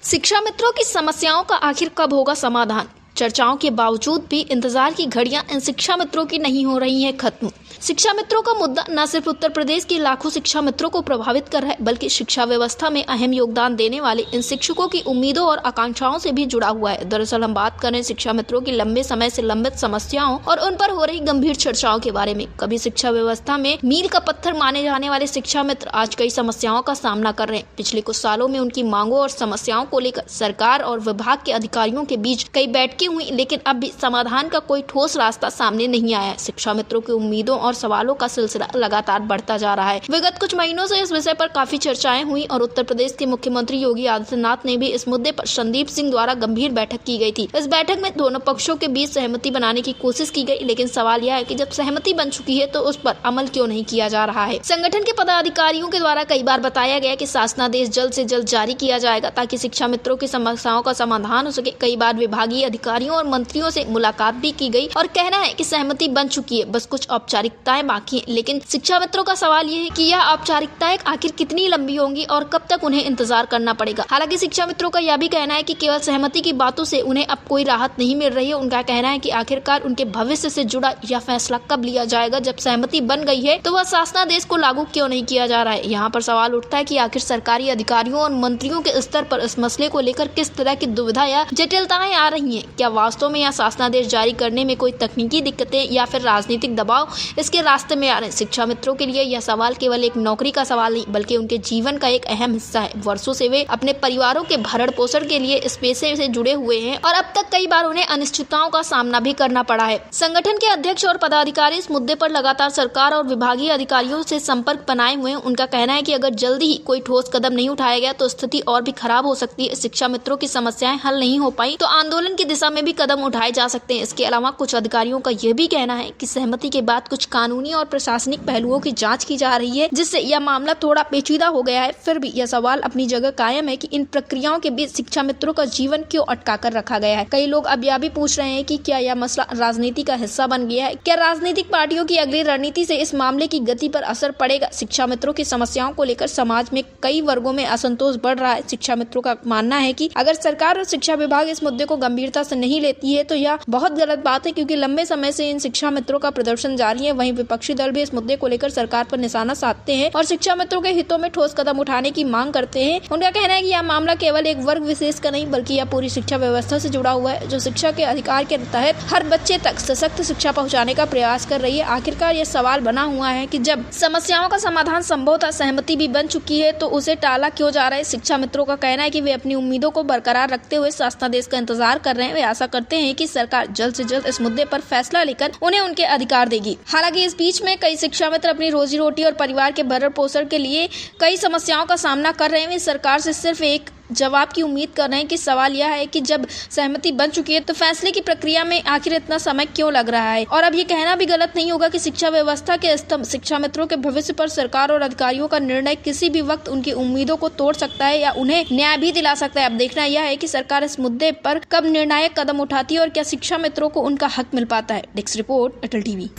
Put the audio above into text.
शिक्षा मित्रों की समस्याओं का आखिर कब होगा समाधान? चर्चाओं के बावजूद भी इंतजार की घड़ियां इन शिक्षा मित्रों की नहीं हो रही हैं खत्म। शिक्षा मित्रों का मुद्दा न सिर्फ उत्तर प्रदेश के लाखों शिक्षा मित्रों को प्रभावित कर रहा है, बल्कि शिक्षा व्यवस्था में अहम योगदान देने वाले इन शिक्षकों की उम्मीदों और आकांक्षाओं से भी जुड़ा हुआ है। दरअसल हम बात करें शिक्षा मित्रों की लंबे समय से लंबित समस्याओं और उन पर हो रही गंभीर चर्चाओं के बारे में। कभी शिक्षा व्यवस्था में मील का पत्थर माने जाने वाले शिक्षा मित्र आज कई समस्याओं का सामना कर रहे हैं। पिछले कुछ सालों में उनकी मांगों और समस्याओं को लेकर सरकार और विभाग के अधिकारियों के बीच कई बैठकें हुई, लेकिन अब भी समाधान का कोई ठोस रास्ता सामने नहीं आया है। शिक्षा मित्रों की उम्मीदों और सवालों का सिलसिला लगातार बढ़ता जा रहा है। विगत कुछ महीनों से इस विषय पर काफी चर्चाएं हुई और उत्तर प्रदेश के मुख्यमंत्री योगी आदित्यनाथ ने भी इस मुद्दे पर संदीप सिंह द्वारा गंभीर बैठक की गई थी। इस बैठक में दोनों पक्षों के बीच सहमति बनाने की कोशिश की गई, लेकिन सवाल यह है कि जब सहमति बन चुकी है तो उस पर अमल क्यों नहीं किया जा रहा है। संगठन के पदाधिकारियों के द्वारा कई बार बताया गया कि शासनादेश जल्द से जल्द जारी किया जाएगा ताकि शिक्षा मित्रों की समस्याओं का समाधान हो सके। कई बार विभागीय अधिकारियों और मंत्रियों से मुलाकात भी की गई और कहना है कि सहमति बन चुकी है, बस कुछ औपचारिकताएं बाकी हैं। लेकिन शिक्षा मित्रों का सवाल ये है कि यह औपचारिकताएं आखिर कितनी लंबी होंगी और कब तक उन्हें इंतजार करना पड़ेगा। हालांकि शिक्षा मित्रों का यह भी कहना है कि केवल सहमति की बातों से उन्हें अब कोई राहत नहीं मिल रही है। उनका कहना है कि आखिरकार उनके भविष्य से जुड़ा यह फैसला कब लिया जाएगा। जब सहमति बन गई है तो वह शासनादेश को लागू क्यों नहीं किया जा रहा है। यहाँ पर सवाल उठता है कि आखिर सरकारी अधिकारियों और मंत्रियों के स्तर पर इस मसले को लेकर किस तरह की दुविधा या जटिलताएं आ रही है। क्या वास्तव में यह शासनादेश जारी करने में कोई तकनीकी दिक्कतें या फिर राजनीतिक दबाव इसके रास्ते में आ रहे हैं। शिक्षा मित्रों के लिए यह सवाल केवल एक नौकरी का सवाल नहीं, बल्कि उनके जीवन का एक अहम हिस्सा है। वर्षों से वे अपने परिवारों के भरण पोषण के लिए इस पेशे से जुड़े हुए हैं और अब तक कई बार उन्हें अनिश्चितताओं का सामना भी करना पड़ा है। संगठन के अध्यक्ष और पदाधिकारी इस मुद्दे पर लगातार सरकार और विभागीय अधिकारियों से संपर्क बनाए हुए हैं। उनका कहना है कि अगर जल्दी ही कोई ठोस कदम नहीं उठाया गया तो स्थिति और भी खराब हो सकती है। शिक्षा मित्रों की समस्याएं हल नहीं हो पाई तो आंदोलन की दिशा में भी कदम उठाए जा सकते हैं। इसके अलावा कुछ अधिकारियों का यह भी कहना है कि सहमति के बाद कुछ कानूनी और प्रशासनिक पहलुओं की जांच की जा रही है, जिससे यह मामला थोड़ा पेचीदा हो गया है। फिर भी यह सवाल अपनी जगह कायम है कि इन प्रक्रियाओं के बीच शिक्षा मित्रों का जीवन क्यों अटका कर रखा गया है। कई लोग अब यह भी पूछ रहे हैं कि क्या यह मसला राजनीति का हिस्सा बन गया है। क्या राजनीतिक पार्टियों की अगली रणनीति से इस मामले की गति पर असर पड़ेगा। शिक्षा मित्रों की समस्याओं को लेकर समाज में कई वर्गों में असंतोष बढ़ रहा है। शिक्षा मित्रों का मानना है कि अगर सरकार और शिक्षा विभाग इस मुद्दे को गंभीरता से नहीं लेती है तो यह बहुत गलत बात है, क्योंकि लंबे समय से इन शिक्षा मित्रों का प्रदर्शन जारी है। वहीं विपक्षी दल भी इस मुद्दे को लेकर सरकार पर निशाना साधते हैं और शिक्षा मित्रों के हितों में ठोस कदम उठाने की मांग करते हैं। उनका कहना है कि यह मामला केवल एक वर्ग विशेष का नहीं, बल्कि यह पूरी शिक्षा व्यवस्था से जुड़ा हुआ है, जो शिक्षा के अधिकार के तहत हर बच्चे तक सशक्त शिक्षा पहुंचाने का प्रयास कर रही है। आखिरकार यह सवाल बना हुआ है कि जब समस्याओं का समाधान संभवतः सहमति भी बन चुकी है तो उसे टाला क्यों जा रहा है। शिक्षा मित्रों का कहना है कि वे अपनी उम्मीदों को बरकरार रखते हुए शासनादेश का इंतजार कर रहे हैं। वे आशा करते हैं कि सरकार जल्द से जल्द इस मुद्दे पर फैसला लेकर उन्हें उनके अधिकार देगी। हालांकि इस बीच में कई शिक्षा मित्र अपनी रोजी रोटी और परिवार के भरण पोषण के लिए कई समस्याओं का सामना कर रहे हैं। वे सरकार से सिर्फ एक जवाब की उम्मीद कर रहे हैं कि सवाल यह है कि जब सहमति बन चुकी है तो फैसले की प्रक्रिया में आखिर इतना समय क्यों लग रहा है। और अब ये कहना भी गलत नहीं होगा कि शिक्षा व्यवस्था के स्तंभ शिक्षा मित्रों के भविष्य पर सरकार और अधिकारियों का निर्णय किसी भी वक्त उनकी उम्मीदों को तोड़ सकता है या उन्हें न्याय भी दिला सकता है। अब देखना यह है कि सरकार इस मुद्दे पर कब निर्णायक कदम उठाती है और क्या शिक्षा मित्रों को उनका हक मिल पाता है। डेस्क रिपोर्ट, अटल टीवी।